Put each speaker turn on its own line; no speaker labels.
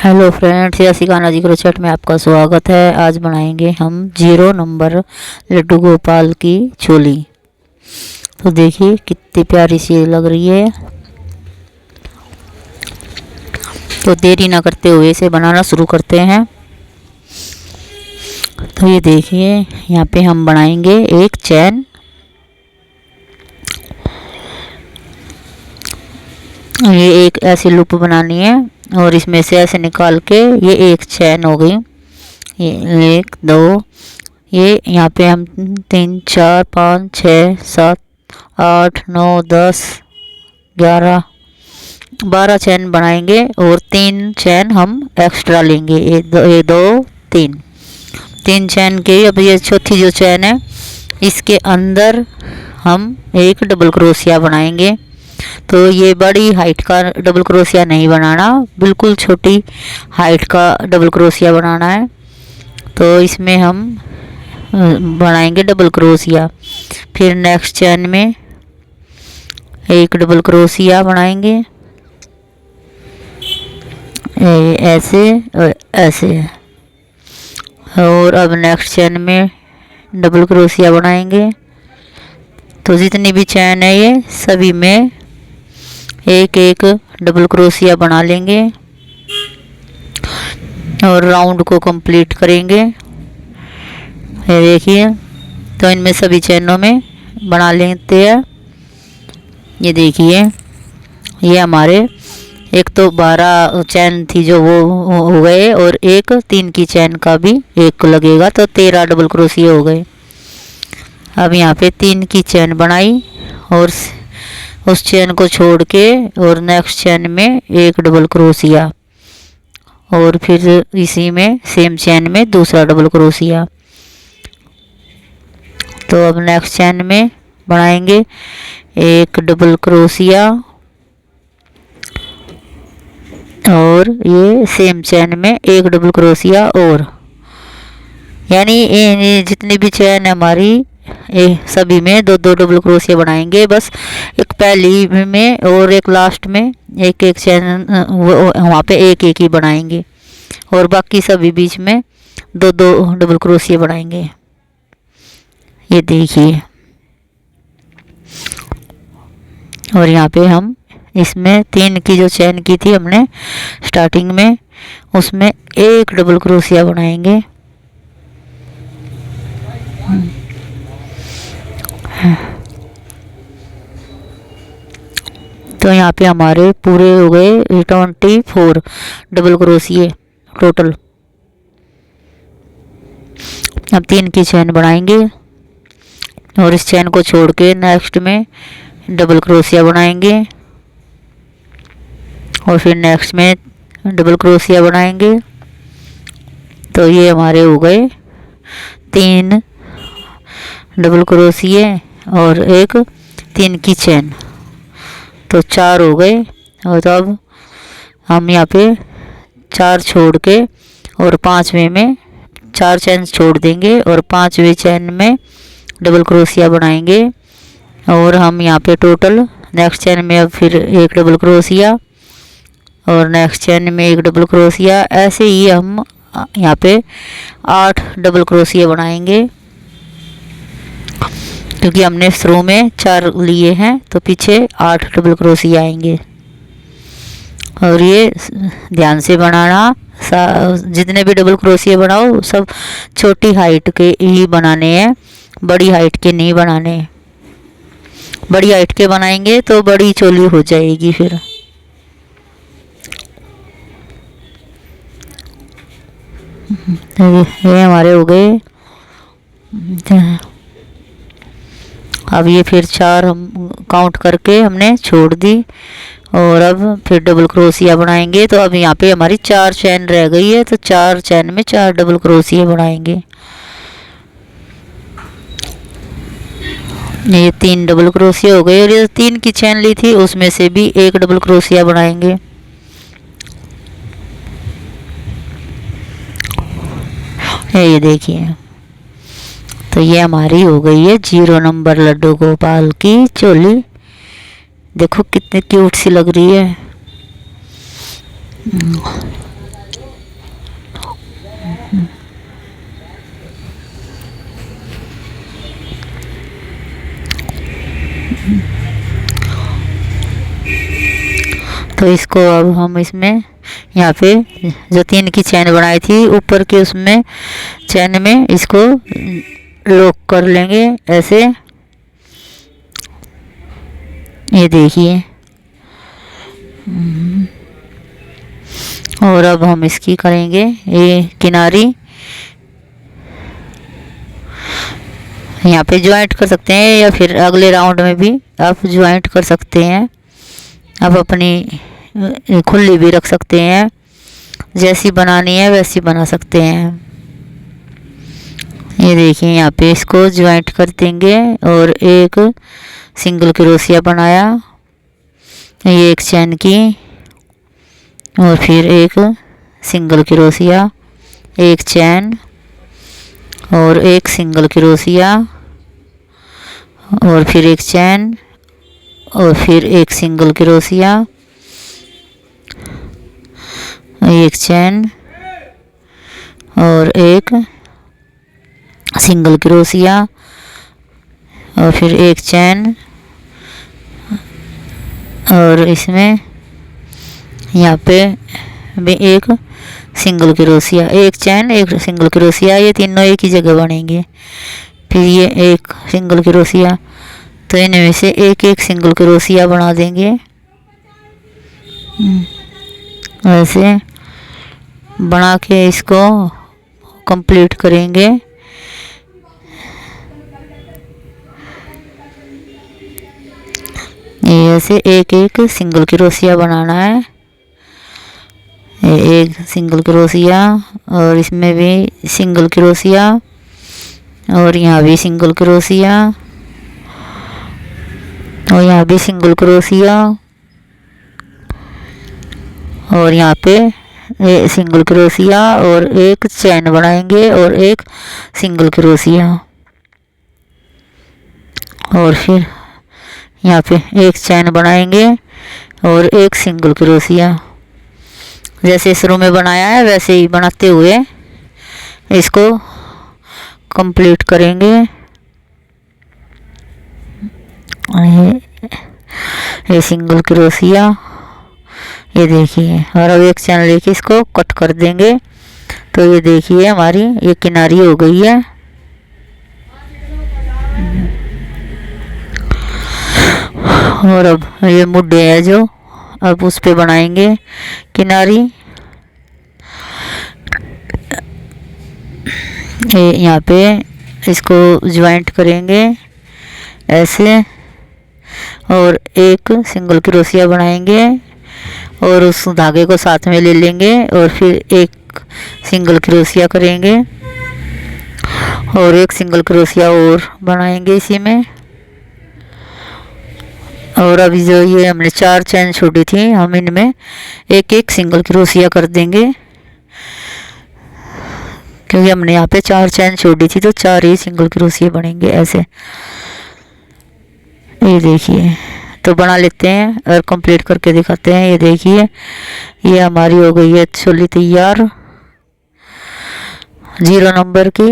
Hello friends, यसी खाना जी crochet में आपका स्वागत है। आज बनाएंगे हम 0 नंबर लड्डू गोपाल की चोली। तो देखिए कितनी प्यारी सी लग रही है। तो देरी ना करते हुए इसे बनाना शुरू करते हैं। तो ये देखिए यहाँ पे हम बनाएंगे एक चैन। ये एक ऐसी लूप बनानी है और इसमें से ऐसे निकाल के ये एक चैन हो गई। ये 1 2, ये यहाँ पे हम 3 4 5 6 7 8 9 10 11 12 चैन बनाएंगे और 3 चैन हम एक्स्ट्रा लेंगे। ये दो 3 चैन के। अब ये चौथी जो चैन है इसके अंदर हम एक डबल क्रोशिया बनाएंगे। तो ये बड़ी हाइट का डबल क्रोशिया नहीं बनाना, बिल्कुल छोटी हाइट का डबल क्रोशिया बनाना है। तो इसमें हम बनाएंगे डबल क्रोशिया। फिर नेक्स्ट चैन में एक डबल क्रोशिया बनाएंगे ऐसे और ऐसे। और अब नेक्स्ट चैन में डबल क्रोशिया बनाएंगे। तो जितनी भी चैन है ये सभी में एक एक डबल क्रोशिया बना लेंगे और राउंड को कंप्लीट करेंगे। ये देखिए, तो इनमें सभी चैनों में बना लेते हैं। ये देखिए, ये हमारे एक तो 12 चैन थी जो वो हो गए और एक 3 की चैन का भी एक लगेगा, तो 13 डबल क्रोशिया हो गए। अब यहाँ पे 3 की चैन बनाई और उस चैन को छोड़ के और नेक्स्ट चैन में एक डबल क्रोशिया और फिर इसी में सेम चैन में दूसरा डबल क्रोशिया। तो अब नेक्स्ट चैन में बनाएंगे एक डबल क्रोशिया और ये सेम चैन में एक डबल क्रोशिया और, यानी जितनी भी चैन हमारी सभी में दो दो डबल क्रोशिया बनाएंगे। बस एक पहली में और एक लास्ट में एक एक चैन वहाँ पे एक एक ही बनाएंगे और बाकी सभी बीच में दो दो डबल क्रोशिया बनाएंगे। ये देखिए, और यहाँ पे हम इसमें 3 की जो चैन की थी हमने स्टार्टिंग में, उसमें एक डबल क्रोशिया बनाएंगे। तो यहाँ पे हमारे पूरे हो गए 24 डबल क्रोशिये टोटल। अब 3 की चैन बनाएंगे और इस चैन को छोड़ के नेक्स्ट में डबल क्रोशिया बनाएंगे और फिर नेक्स्ट में डबल क्रोशिया बनाएंगे। तो ये हमारे हो गए 3 डबल क्रोशिये और एक 3 की चैन, तो 4 हो गए। और अब हम यहाँ पे 4 छोड़ के और 5वें में 4 चैन छोड़ देंगे और 5वें चैन में डबल क्रोशिया बनाएंगे। और हम यहाँ पे टोटल नेक्स्ट चैन में अब फिर एक डबल क्रोशिया और नेक्स्ट चैन में एक डबल क्रोशिया, ऐसे ही हम यहाँ पे 8 डबल क्रोशिया बनाएंगे। क्योंकि हमने शुरू में 4 लिए हैं तो पीछे 8 डबल क्रोशिया आएंगे। और ये ध्यान से बनाना, जितने भी डबल क्रोशिया बनाओ सब छोटी हाइट के ही बनाने हैं, बड़ी हाइट के नहीं बनाने। बड़ी हाइट के बनाएंगे तो बड़ी चोली हो जाएगी फिर। ये हमारे हो गए। अब ये फिर 4 हम काउंट करके हमने छोड़ दी और अब फिर डबल क्रोशिया बनाएंगे। तो अब यहाँ पे हमारी 4 चैन रह गई है, तो 4 चैन में 4 डबल क्रोशिया बनाएंगे। ये 3 डबल क्रोशिया हो गए और ये 3 की चैन ली थी उसमें से भी एक डबल क्रोशिया बनाएंगे। ये देखिए, तो ये हमारी हो गई है 0 नंबर लड्डू गोपाल की चोली। देखो कितनी क्यूट सी लग रही है। तो इसको अब हम इसमें यहाँ पे जो 3 की चैन बनाई थी ऊपर के उसमें चैन में इसको लॉक कर लेंगे ऐसे। ये देखिए। और अब हम इसकी करेंगे ये किनारी, यहाँ पे ज्वाइंट कर सकते हैं या फिर अगले राउंड में भी आप ज्वाइंट कर सकते हैं। आप अपनी खुली भी रख सकते हैं, जैसी बनानी है वैसी बना सकते हैं। ये देखिए यहाँ पे इसको ज्वाइंट कर देंगे और एक सिंगल क्रोशिया बनाया, ये एक चैन की और फिर एक सिंगल क्रोशिया, एक चैन और एक सिंगल क्रोशिया और फिर एक चैन और फिर एक सिंगल क्रोशिया, एक चैन और एक सिंगल क्रोशिया और फिर एक चैन और इसमें यहाँ पे भी एक सिंगल क्रोशिया, एक चैन एक सिंगल क्रोशिया, ये तीनों एक ही जगह बनेंगे। फिर ये एक सिंगल क्रोशिया, तो इनमें से एक एक सिंगल क्रोशिया बना देंगे। ऐसे बना के इसको कंप्लीट करेंगे। ये ऐसे एक एक सिंगल क्रोशिया बनाना है, एक सिंगल क्रोशिया और इसमें भी सिंगल क्रोशिया और यहाँ भी सिंगल क्रोशिया और यहाँ भी सिंगल क्रोशिया और यहाँ पे सिंगल क्रोशिया और एक चैन बनाएंगे और एक सिंगल क्रोशिया और फिर यहाँ पे एक चैन बनाएंगे और एक सिंगल क्रोशिया। जैसे शुरू में बनाया है वैसे ही बनाते हुए इसको कंप्लीट करेंगे। ये सिंगल क्रोशिया, ये देखिए, और अब एक चैन लेके इसको कट कर देंगे। तो ये देखिए हमारी ये किनारी हो गई है। और अब ये मुड्ढे है जो अब उस पे बनाएंगे किनारी। ये यहाँ पे इसको ज्वाइंट करेंगे ऐसे और एक सिंगल क्रोशिया बनाएंगे और उस धागे को साथ में ले लेंगे और फिर एक सिंगल क्रोशिया करेंगे और एक सिंगल क्रोशिया और बनाएंगे इसी में। और अभी जो ये हमने 4 चैन छोड़ी थी हम इनमें एक एक सिंगल क्रोशिया कर देंगे, क्योंकि हमने यहाँ पे 4 चैन छोड़ी थी तो 4 ही सिंगल क्रोशिया बनेंगे ऐसे। ये देखिए, तो बना लेते हैं और कंप्लीट करके दिखाते हैं। ये देखिए ये हमारी हो गई है चोली तैयार 0 नंबर की।